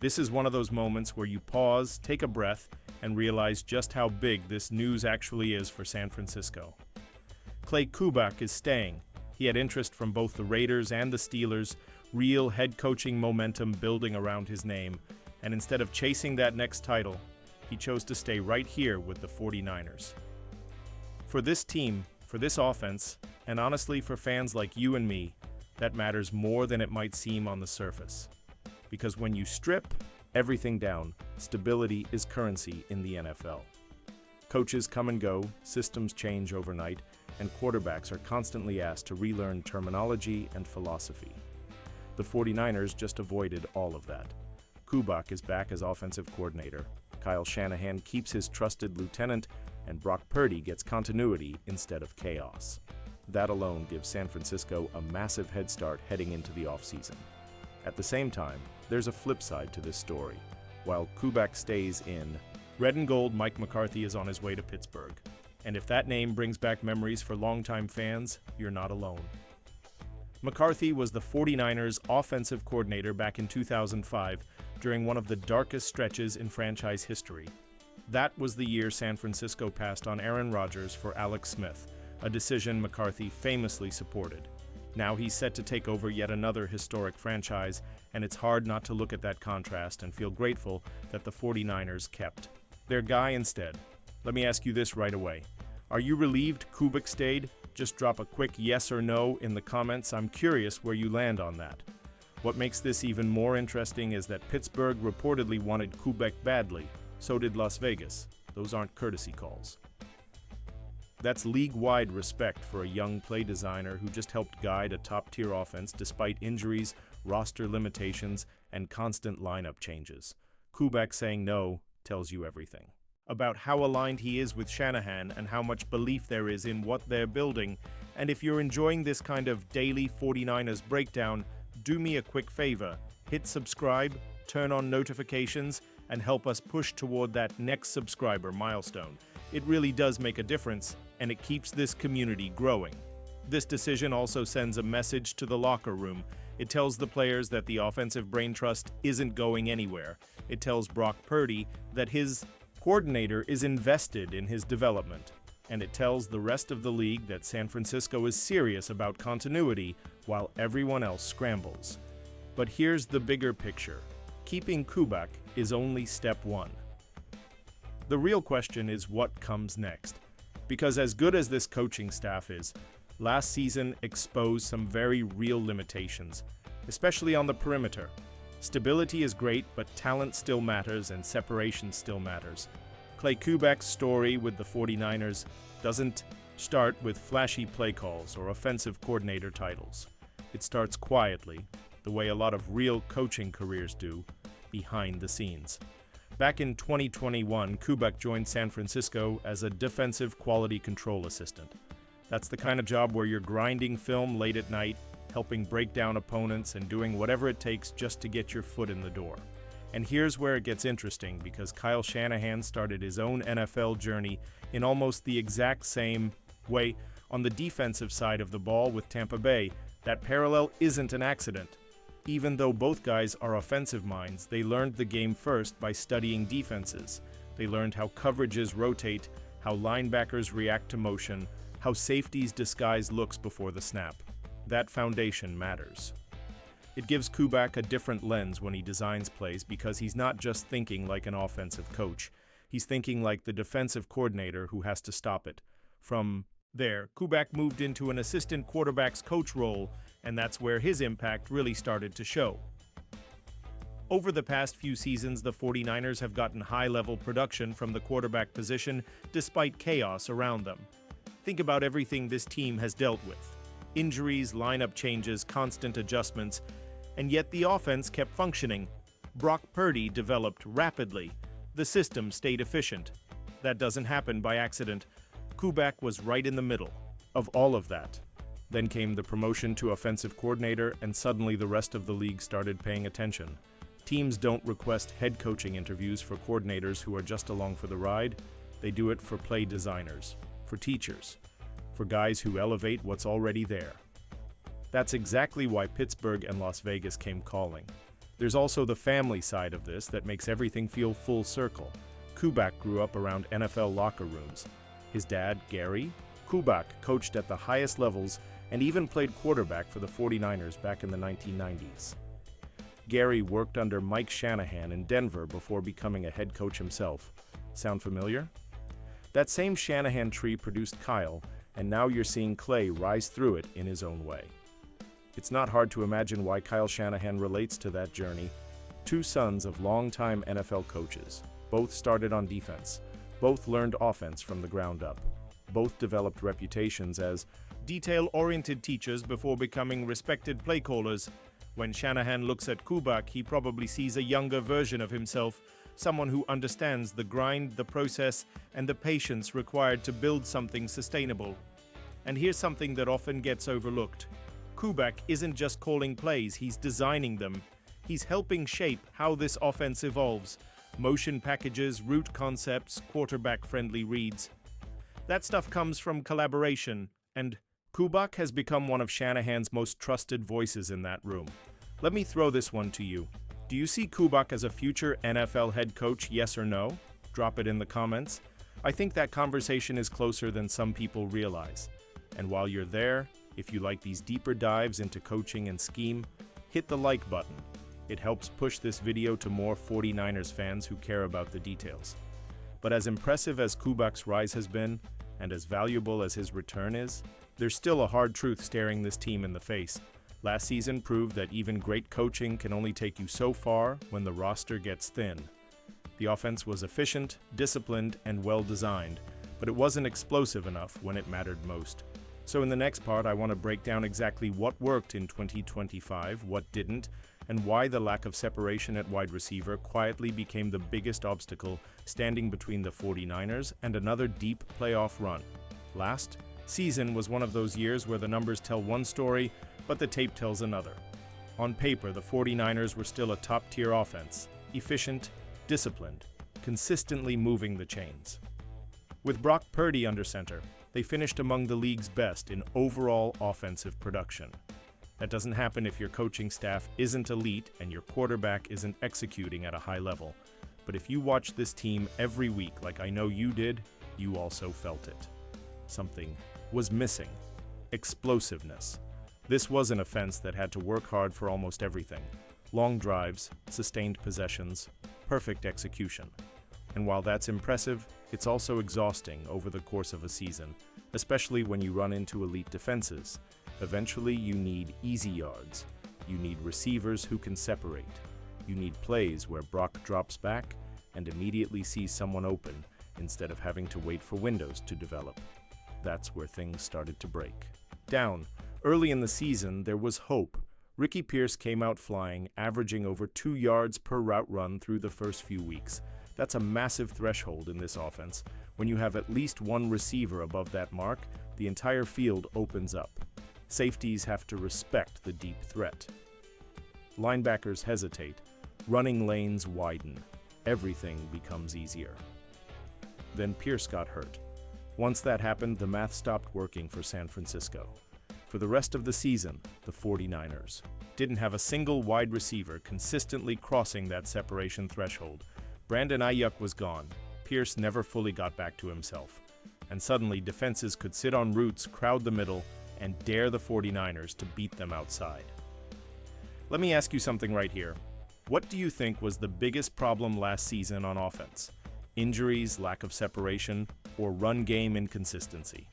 This is one of those moments where you pause, take a breath, and realize just how big this news actually is for San Francisco. Kubach is staying. He had interest from both the Raiders and the Steelers, real head coaching momentum building around his name, and instead of chasing that next title, he chose to stay right here with the 49ers. For this team, for this offense, and honestly for fans like you and me, that matters more than it might seem on the surface. Because when you strip everything down, stability is currency in the NFL. Coaches come and go, systems change overnight, and quarterbacks are constantly asked to relearn terminology and philosophy. The 49ers just avoided all of that. Kubach is back as offensive coordinator, Kyle Shanahan keeps his trusted lieutenant, and Brock Purdy gets continuity instead of chaos. That alone gives San Francisco a massive head start heading into the offseason. At the same time, there's a flip side to this story. While Kubach stays in, Red and Gold Mike McCarthy is on his way to Pittsburgh. And if that name brings back memories for longtime fans, you're not alone. McCarthy was the 49ers offensive coordinator back in 2005 during one of the darkest stretches in franchise history. That was the year San Francisco passed on Aaron Rodgers for Alex Smith, a decision McCarthy famously supported. Now he's set to take over yet another historic franchise, and it's hard not to look at that contrast and feel grateful that the 49ers kept their guy instead. Let me ask you this right away. Are you relieved Kubach stayed? Just drop a quick yes or no in the comments. I'm curious where you land on that. What makes this even more interesting is that Pittsburgh reportedly wanted Kubach badly. So did Las Vegas. Those aren't courtesy calls. That's league-wide respect for a young play designer who just helped guide a top-tier offense despite injuries, roster limitations, and constant lineup changes. Kubach saying no tells you everything about how aligned he is with Shanahan and how much belief there is in what they're building. And if you're enjoying this kind of daily 49ers breakdown, do me a quick favor. Hit subscribe, turn on notifications, and help us push toward that next subscriber milestone. It really does make a difference, and it keeps this community growing. This decision also sends a message to the locker room. It tells the players that the offensive brain trust isn't going anywhere. It tells Brock Purdy that his coordinator is invested in his development. And it tells the rest of the league that San Francisco is serious about continuity while everyone else scrambles. But here's the bigger picture. Keeping Kubach is only step one. The real question is what comes next. Because as good as this coaching staff is, last season exposed some very real limitations, especially on the perimeter. Stability is great, but talent still matters and separation still matters. Kubach's story with the 49ers doesn't start with flashy play calls or offensive coordinator titles. It starts quietly, the way a lot of real coaching careers do, behind the scenes. Back in 2021, Kubach joined San Francisco as a defensive quality control assistant. That's the kind of job where you're grinding film late at night, helping break down opponents, and doing whatever it takes just to get your foot in the door. And here's where it gets interesting, because Kyle Shanahan started his own NFL journey in almost the exact same way on the defensive side of the ball with Tampa Bay. That parallel isn't an accident. Even though both guys are offensive minds, they learned the game first by studying defenses. They learned how coverages rotate, how linebackers react to motion, how safeties disguise looks before the snap. That foundation matters. It gives Kubach a different lens when he designs plays because he's not just thinking like an offensive coach. He's thinking like the defensive coordinator who has to stop it. From there, Kubach moved into an assistant quarterback's coach role, and that's where his impact really started to show. Over the past few seasons, the 49ers have gotten high-level production from the quarterback position despite chaos around them. Think about everything this team has dealt with. Injuries, lineup changes, constant adjustments, and yet the offense kept functioning. Brock Purdy developed rapidly. The system stayed efficient. That doesn't happen by accident. Kubach was right in the middle of all of that. Then came the promotion to offensive coordinator, and suddenly the rest of the league started paying attention. Teams don't request head coaching interviews for coordinators who are just along for the ride. They do it for play designers, for teachers, for guys who elevate what's already there. That's exactly why Pittsburgh and Las Vegas came calling. There's also the family side of this that makes everything feel full circle. Kubach grew up around NFL locker rooms. His dad, Gary Kubach, coached at the highest levels and even played quarterback for the 49ers back in the 1990s. Gary worked under Mike Shanahan in Denver before becoming a head coach himself. Sound familiar? That same Shanahan tree produced Kyle, and now you're seeing Clay rise through it in his own way. It's not hard to imagine why Kyle Shanahan relates to that journey. Two sons of longtime NFL coaches. Both started on defense. Both learned offense from the ground up. Both developed reputations as detail-oriented teachers before becoming respected play callers. When Shanahan looks at Kubach, he probably sees a younger version of himself, someone who understands the grind, the process, and the patience required to build something sustainable. And here's something that often gets overlooked. Kubach isn't just calling plays, he's designing them. He's helping shape how this offense evolves. Motion packages, route concepts, quarterback-friendly reads. That stuff comes from collaboration, and Kubach has become one of Shanahan's most trusted voices in that room. Let me throw this one to you. Do you see Kubach as a future NFL head coach, yes or no? Drop it in the comments. I think that conversation is closer than some people realize. And while you're there, if you like these deeper dives into coaching and scheme, hit the like button. It helps push this video to more 49ers fans who care about the details. But as impressive as Kubach's rise has been, and as valuable as his return is, there's still a hard truth staring this team in the face. Last season proved that even great coaching can only take you so far when the roster gets thin. The offense was efficient, disciplined, and well-designed, but it wasn't explosive enough when it mattered most. So in the next part, I want to break down exactly what worked in 2025, what didn't, and why the lack of separation at wide receiver quietly became the biggest obstacle standing between the 49ers and another deep playoff run. Last season was one of those years where the numbers tell one story, but the tape tells another. On paper, the 49ers were still a top-tier offense, efficient, disciplined, consistently moving the chains. With Brock Purdy under center, they finished among the league's best in overall offensive production. That doesn't happen if your coaching staff isn't elite and your quarterback isn't executing at a high level. But if you watch this team every week like I know you did, you also felt it. Something was missing. Explosiveness. This was an offense that had to work hard for almost everything. Long drives, sustained possessions, perfect execution. And while that's impressive, it's also exhausting over the course of a season, especially when you run into elite defenses. Eventually, you need easy yards. You need receivers who can separate. You need plays where Brock drops back and immediately sees someone open instead of having to wait for windows to develop. That's where things started to break. Down. Early in the season, there was hope. Ricky Pierce came out flying, averaging over 2 yards per route run through the first few weeks. That's a massive threshold in this offense. When you have at least one receiver above that mark, the entire field opens up. Safeties have to respect the deep threat. Linebackers hesitate. Running lanes widen. Everything becomes easier. Then Pierce got hurt. Once that happened, the math stopped working for San Francisco. For the rest of the season, the 49ers didn't have a single wide receiver consistently crossing that separation threshold. Brandon Ayuk was gone. Pierce never fully got back to himself. And suddenly, defenses could sit on routes, crowd the middle, and dare the 49ers to beat them outside. Let me ask you something right here. What do you think was the biggest problem last season on offense? Injuries, lack of separation, or run game inconsistency?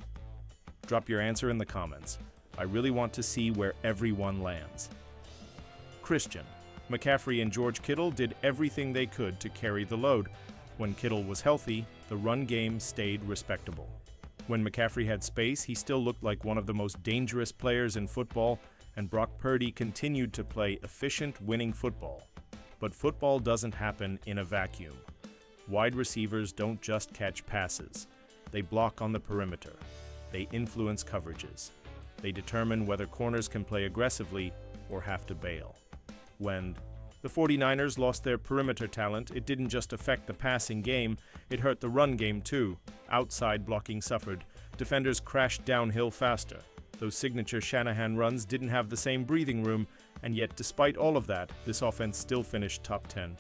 Drop your answer in the comments. I really want to see where everyone lands. Christian. McCaffrey and George Kittle did everything they could to carry the load. When Kittle was healthy, the run game stayed respectable. When McCaffrey had space, he still looked like one of the most dangerous players in football, and Brock Purdy continued to play efficient, winning football. But football doesn't happen in a vacuum. Wide receivers don't just catch passes. They block on the perimeter. They influence coverages. They determine whether corners can play aggressively or have to bail. When the 49ers lost their perimeter talent, it didn't just affect the passing game, it hurt the run game too. Outside blocking suffered. Defenders crashed downhill faster. Those signature Shanahan runs didn't have the same breathing room, And yet, despite all of that, this offense still finished top 10.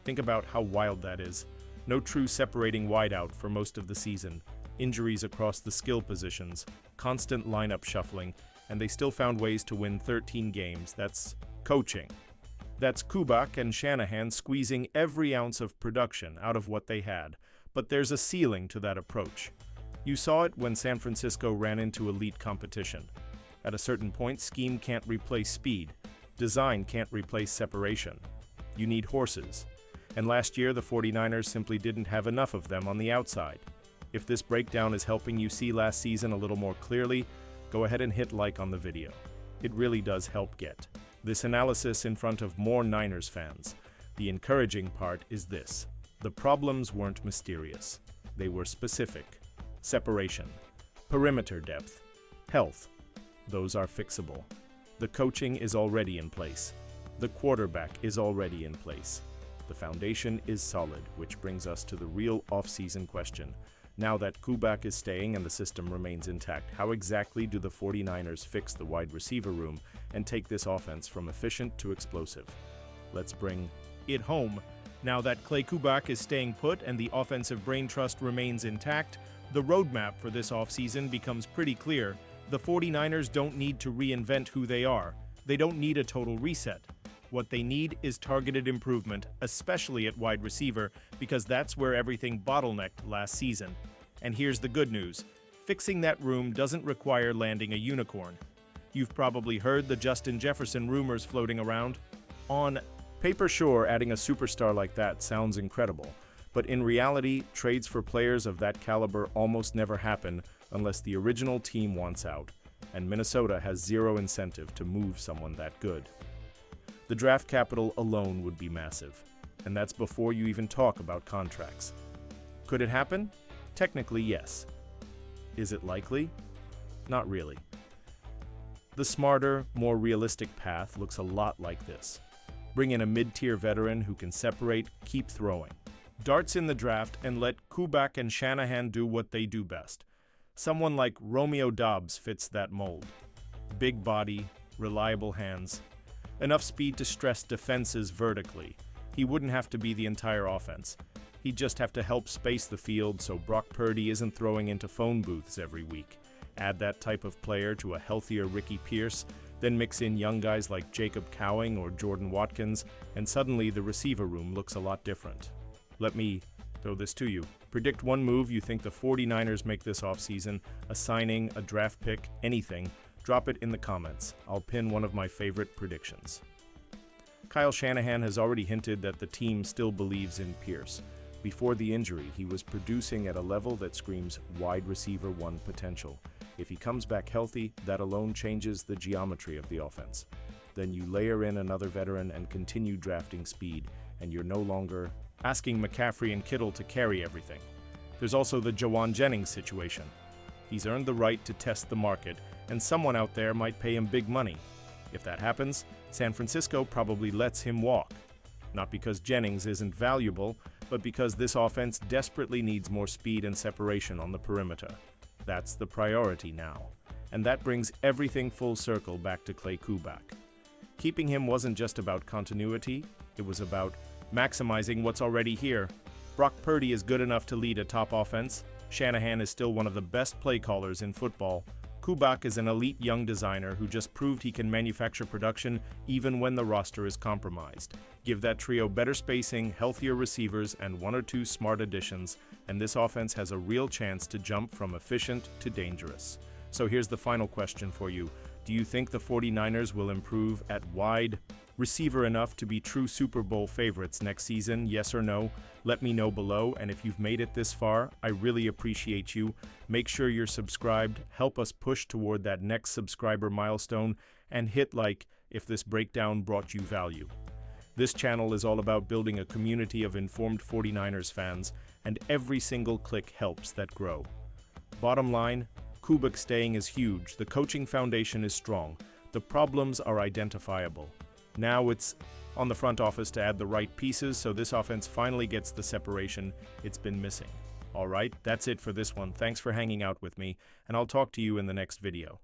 Think about how wild that is. No true separating wideout for most of the season, injuries across the skill positions, constant lineup shuffling, and they still found ways to win 13 games. That's coaching. That's Kubach and Shanahan squeezing every ounce of production out of what they had. But there's a ceiling to that approach. You saw it when San Francisco ran into elite competition. At a certain point, scheme can't replace speed. Design can't replace separation. You need horses. And last year, the 49ers simply didn't have enough of them on the outside. If this breakdown is helping you see last season a little more clearly, go ahead and hit like on the video. It really does help get this analysis in front of more Niners fans. The encouraging part is this: the problems weren't mysterious. They were specific. Separation, perimeter depth, health. Those are fixable. The coaching is already in place. The quarterback is already in place. The foundation is solid, which brings us to the real off-season question. Now that Kubach is staying and the system remains intact, how exactly do the 49ers fix the wide receiver room and take this offense from efficient to explosive? Let's bring it home. Now that Clay Kubach is staying put and the offensive brain trust remains intact, the roadmap for this offseason becomes pretty clear. The 49ers don't need to reinvent who they are. They don't need a total reset. What they need is targeted improvement, especially at wide receiver, because that's where everything bottlenecked last season. And here's the good news. Fixing that room doesn't require landing a unicorn. You've probably heard the Justin Jefferson rumors floating around. On paper, sure, adding a superstar like that sounds incredible. But in reality, trades for players of that caliber almost never happen unless the original team wants out. And Minnesota has zero incentive to move someone that good. The draft capital alone would be massive, and that's before you even talk about contracts. Could it happen? Technically, yes. Is it likely? Not really. The smarter, more realistic path looks a lot like this. Bring in a mid-tier veteran who can separate, keep throwing. Darts in the draft and let Kubach and Shanahan do what they do best. Someone like Romeo Doubs fits that mold. Big body, reliable hands, enough speed to stress defenses vertically. He wouldn't have to be the entire offense. He'd just have to help space the field so Brock Purdy isn't throwing into phone booths every week. Add that type of player to a healthier Ricky Pierce, then mix in young guys like Jacob Cowing or Jordan Watkins, and suddenly the receiver room looks a lot different. Let me throw this to you. Predict one move you think the 49ers make this offseason, a signing, a draft pick, anything. Drop it in the comments. I'll pin one of my favorite predictions. Kyle Shanahan has already hinted that the team still believes in Pierce. Before the injury, he was producing at a level that screams wide receiver one potential. If he comes back healthy, that alone changes the geometry of the offense. Then you layer in another veteran and continue drafting speed, and you're no longer asking McCaffrey and Kittle to carry everything. There's also the Jawan Jennings situation. He's earned the right to test the market, and someone out there might pay him big money. If that happens, San Francisco probably lets him walk. Not because Jennings isn't valuable, but because this offense desperately needs more speed and separation on the perimeter. That's the priority now. And that brings everything full circle back to Clay Kubach. Keeping him wasn't just about continuity, it was about maximizing what's already here. Brock Purdy is good enough to lead a top offense. Shanahan is still one of the best play callers in football. Kubach is an elite young designer who just proved he can manufacture production even when the roster is compromised. Give that trio better spacing, healthier receivers, and one or two smart additions, and this offense has a real chance to jump from efficient to dangerous. So here's the final question for you. Do you think the 49ers will improve at wide receiver enough to be true Super Bowl favorites next season? Yes or no? Let me know below, and if you've made it this far, I really appreciate you. Make sure you're subscribed, help us push toward that next subscriber milestone, and hit like if this breakdown brought you value. This channel is all about building a community of informed 49ers fans, and every single click helps that grow. Bottom line, Kubach staying is huge, the coaching foundation is strong, the problems are identifiable. Now it's on the front office to add the right pieces so this offense finally gets the separation it's been missing. Alright, that's it for this one. Thanks for hanging out with me, and I'll talk to you in the next video.